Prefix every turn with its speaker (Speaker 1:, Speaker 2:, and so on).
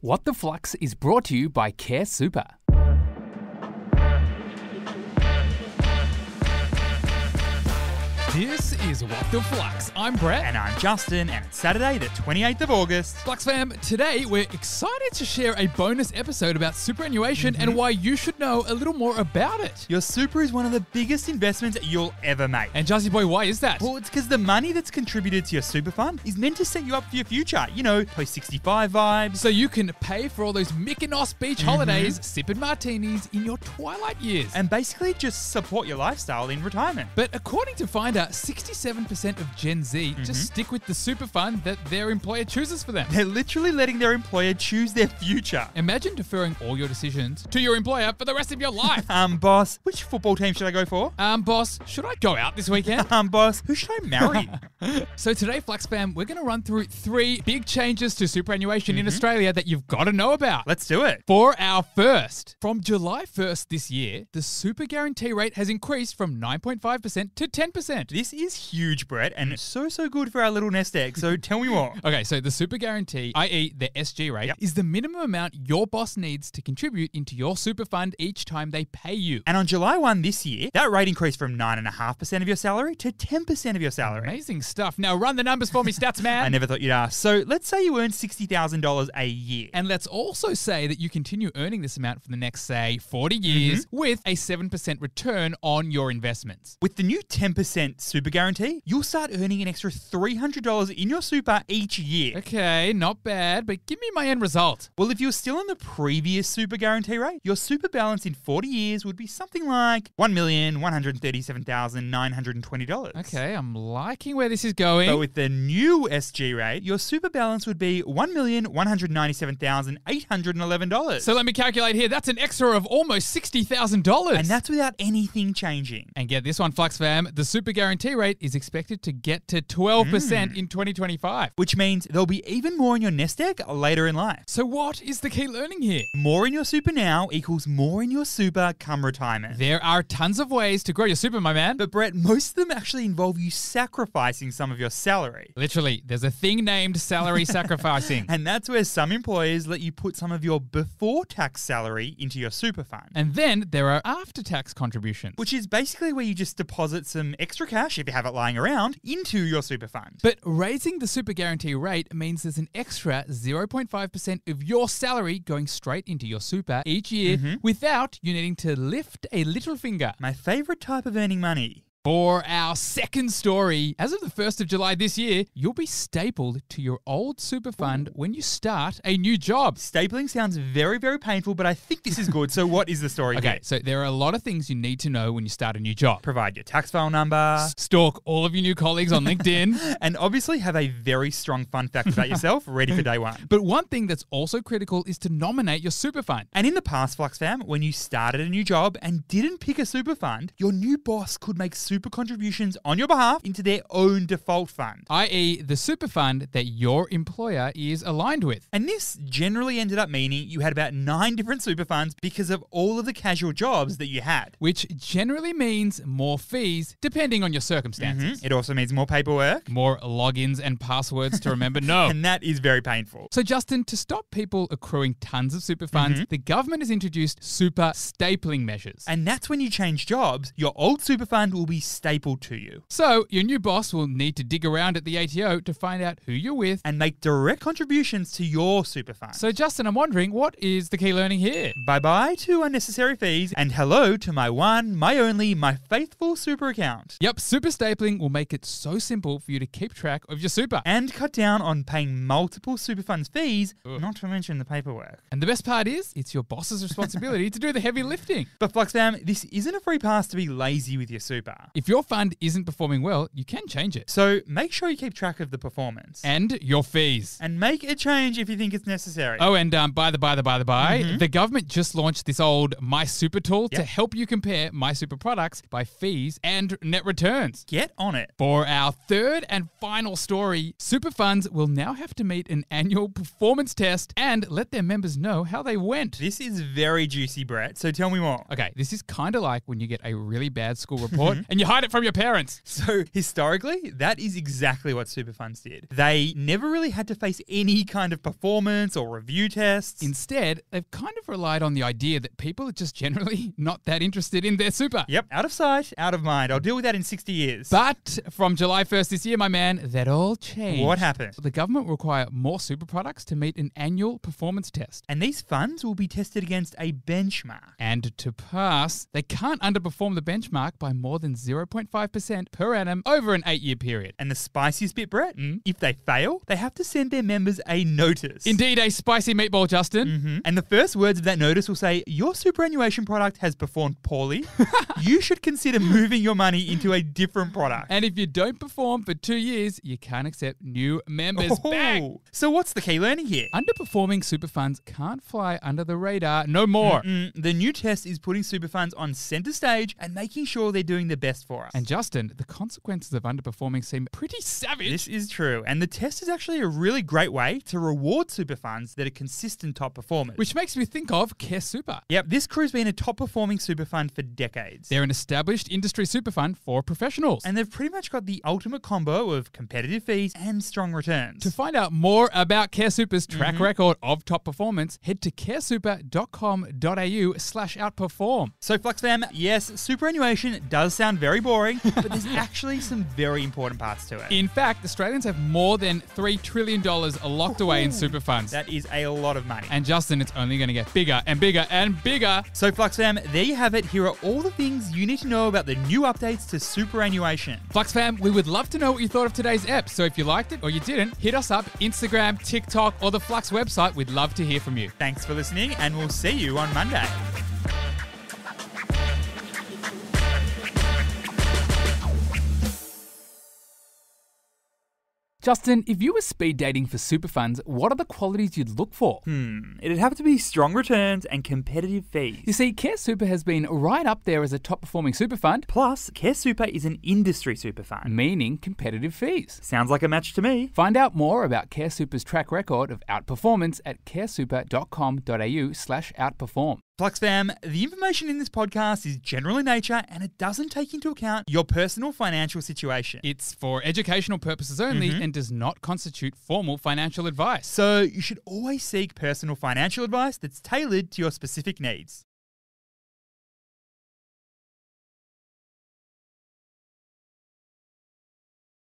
Speaker 1: What the Flux is brought to you by Care Super. This is What the Flux. I'm Brett.
Speaker 2: And I'm Justin, and it's Saturday, the 28th of August.
Speaker 1: Flux fam, today we're excited to share a bonus episode about superannuation and why you should know a little more about it.
Speaker 2: Your super is one of the biggest investments you'll ever make.
Speaker 1: And Justy boy, why is that?
Speaker 2: Well, it's because the money that's contributed to your super fund is meant to set you up for your future. You know, post-65 vibes.
Speaker 1: So you can pay for all those Mykonos beach holidays, sipping martinis in your twilight years.
Speaker 2: And basically just support your lifestyle in retirement.
Speaker 1: But according to Finder, 67% of Gen Z just stick with the super fund that their employer chooses for them.
Speaker 2: They're literally letting their employer choose their future.
Speaker 1: Imagine deferring all your decisions to your employer for the rest of your life.
Speaker 2: Boss, which football team should I go for?
Speaker 1: Boss, should I go out this weekend?
Speaker 2: Boss, who should I marry?
Speaker 1: So today, Flux fam, we're going to run through 3 big changes to superannuation in Australia that you've got to know about.
Speaker 2: Let's do it.
Speaker 1: For our first, from July 1st this year, the super guarantee rate has increased from 9.5% to 10%.
Speaker 2: This is huge, Brett, and so good for our little nest egg, so tell me more.
Speaker 1: Okay, so the super guarantee, i.e. the SG rate, is the minimum amount your boss needs to contribute into your super fund each time they pay you.
Speaker 2: And on July 1 this year, that rate increased from 9.5% of your salary to 10% of your salary.
Speaker 1: Amazing stuff. Now run the numbers for me, stats man.
Speaker 2: I never thought you'd ask. So let's say you earn $60,000 a year.
Speaker 1: And let's also say that you continue earning this amount for the next, say, 40 years with a 7% return on your investments.
Speaker 2: With the new 10% super guarantee, you'll start earning an extra $300 in your super each year.
Speaker 1: Okay, not bad, but give me my end result.
Speaker 2: Well, if you're still on the previous super guarantee rate, your super balance in 40 years would be something like $1,137,920.
Speaker 1: Okay, I'm liking where this is going.
Speaker 2: But with the new SG rate, your super balance would be $1,197,811.
Speaker 1: So let me calculate here. That's an extra of almost $60,000.
Speaker 2: And that's without anything changing.
Speaker 1: And get this one, Flux fam, the super guarantee rate is expected to get to 12% in 2025.
Speaker 2: Which means there'll be even more in your nest egg later in life.
Speaker 1: So what is the key learning here?
Speaker 2: More in your super now equals more in your super come retirement.
Speaker 1: There are tons of ways to grow your super, my man.
Speaker 2: But Brett, most of them actually involve you sacrificing some of your salary.
Speaker 1: Literally, there's a thing named salary sacrificing.
Speaker 2: And that's where some employers let you put some of your before-tax salary into your super fund.
Speaker 1: And then there are after-tax contributions.
Speaker 2: Which is basically where you just deposit some extra cash, if you have it lying around, into your super fund.
Speaker 1: But raising the super guarantee rate means there's an extra 0.5% of your salary going straight into your super each year without you needing to lift a little finger.
Speaker 2: My favorite type of earning money.
Speaker 1: For our second story, as of the 1st of July this year, you'll be stapled to your old super fund when you start a new job.
Speaker 2: Stapling sounds very painful, but I think this is good. So what is the story here?
Speaker 1: Okay, so there are a lot of things you need to know when you start a new job.
Speaker 2: Provide your tax file number.
Speaker 1: Stalk all of your new colleagues on LinkedIn.
Speaker 2: And obviously have a very strong fun fact about yourself ready for day one.
Speaker 1: But one thing that's also critical is to nominate your super fund.
Speaker 2: And in the past, Flux fam, when you started a new job and didn't pick a super fund, your new boss could make super contributions on your behalf into their own default fund.
Speaker 1: I.e. the super fund that your employer is aligned with.
Speaker 2: And this generally ended up meaning you had about 9 different super funds because of all of the casual jobs that you had.
Speaker 1: Which generally means more fees depending on your circumstances.
Speaker 2: It also means more paperwork.
Speaker 1: More logins and passwords to remember. No.
Speaker 2: And that is very painful.
Speaker 1: So Justin, to stop people accruing tons of super funds, the government has introduced super stapling measures.
Speaker 2: And that's when you change jobs, your old super fund will be stapled to you.
Speaker 1: So your new boss will need to dig around at the ATO to find out who you're with
Speaker 2: and make direct contributions to your super fund.
Speaker 1: So Justin, I'm wondering, what is the key learning here?
Speaker 2: Bye-bye to unnecessary fees and hello to my one, my only, my faithful super account.
Speaker 1: Yep, super stapling will make it so simple for you to keep track of your super.
Speaker 2: And cut down on paying multiple super funds fees, not to mention the paperwork.
Speaker 1: And the best part is, it's your boss's responsibility to do the heavy lifting.
Speaker 2: But Flux fam, this isn't a free pass to be lazy with your super.
Speaker 1: If your fund isn't performing well, you can change it.
Speaker 2: So make sure you keep track of the performance.
Speaker 1: And your fees.
Speaker 2: And make a change if you think it's necessary.
Speaker 1: Oh, and by the by, the government just launched this old My Super tool to help you compare My Super products by fees and net returns.
Speaker 2: Get on it.
Speaker 1: For our third and final story, super funds will now have to meet an annual performance test and let their members know how they went.
Speaker 2: This is very juicy, Brett, so tell me more.
Speaker 1: Okay, this is kind of like when you get a really bad school report and you hide it from your parents.
Speaker 2: So historically, that is exactly what super funds did. They never really had to face any kind of performance or review tests.
Speaker 1: Instead, they've kind of relied on the idea that people are just generally not that interested in their super.
Speaker 2: Yep, out of sight, out of mind. I'll deal with that in 60 years.
Speaker 1: But from July 1st this year, my man, that all changed.
Speaker 2: What happened?
Speaker 1: The government will require more super products to meet an annual performance test.
Speaker 2: And these funds will be tested against a benchmark.
Speaker 1: And to pass, they can't underperform the benchmark by more than 0.5% per annum over an 8-year period.
Speaker 2: And the spiciest bit, Brett, if they fail, they have to send their members a notice.
Speaker 1: Indeed, a spicy meatball, Justin.
Speaker 2: And the first words of that notice will say, your superannuation product has performed poorly. You should consider moving your money into a different product.
Speaker 1: And if you don't perform for 2 years, you can't accept new members. Bang!
Speaker 2: So what's the key learning here?
Speaker 1: Underperforming super funds can't fly under the radar no more.
Speaker 2: The new test is putting super funds on center stage and making sure they're doing the best for us.
Speaker 1: And Justin, the consequences of underperforming seem pretty savage.
Speaker 2: This is true. And the test is actually a really great way to reward super funds that are consistent top performers.
Speaker 1: Which makes me think of Care Super.
Speaker 2: Yep, this crew's been a top performing super fund for decades.
Speaker 1: They're an established industry super fund for professionals.
Speaker 2: And they've pretty much got the ultimate combo of competitive fees and strong returns.
Speaker 1: To find out more about Care Super's track record of top performance, head to caresuper.com.au/outperform.
Speaker 2: So Flux fam, yes, superannuation does sound very boring, but there's actually some very important parts to it.
Speaker 1: In fact, Australians have more than $3 trillion locked away in super funds.
Speaker 2: That is a lot of money.
Speaker 1: And Justin, it's only going to get bigger and bigger and bigger.
Speaker 2: So Flux fam, there you have it. Here are all the things you need to know about the new updates to superannuation.
Speaker 1: Flux fam, we would love to know what you thought of today's ep. So if you liked it or you didn't, hit us up, Instagram, TikTok, or the Flux website. We'd love to hear from you.
Speaker 2: Thanks for listening, and we'll see you on Monday.
Speaker 1: Justin, if you were speed dating for super funds, what are the qualities you'd look for?
Speaker 2: It'd have to be strong returns and competitive fees.
Speaker 1: You see, Care Super has been right up there as a top performing super fund.
Speaker 2: Plus, Care Super is an industry super fund.
Speaker 1: Meaning competitive fees.
Speaker 2: Sounds like a match to me.
Speaker 1: Find out more about Care Super's track record of outperformance at caresuper.com.au/outperform.
Speaker 2: Flux fam, the information in this podcast is general in nature and it doesn't take into account your personal financial situation.
Speaker 1: It's for educational purposes only and does not constitute formal financial advice.
Speaker 2: So you should always seek personal financial advice that's tailored to your specific needs.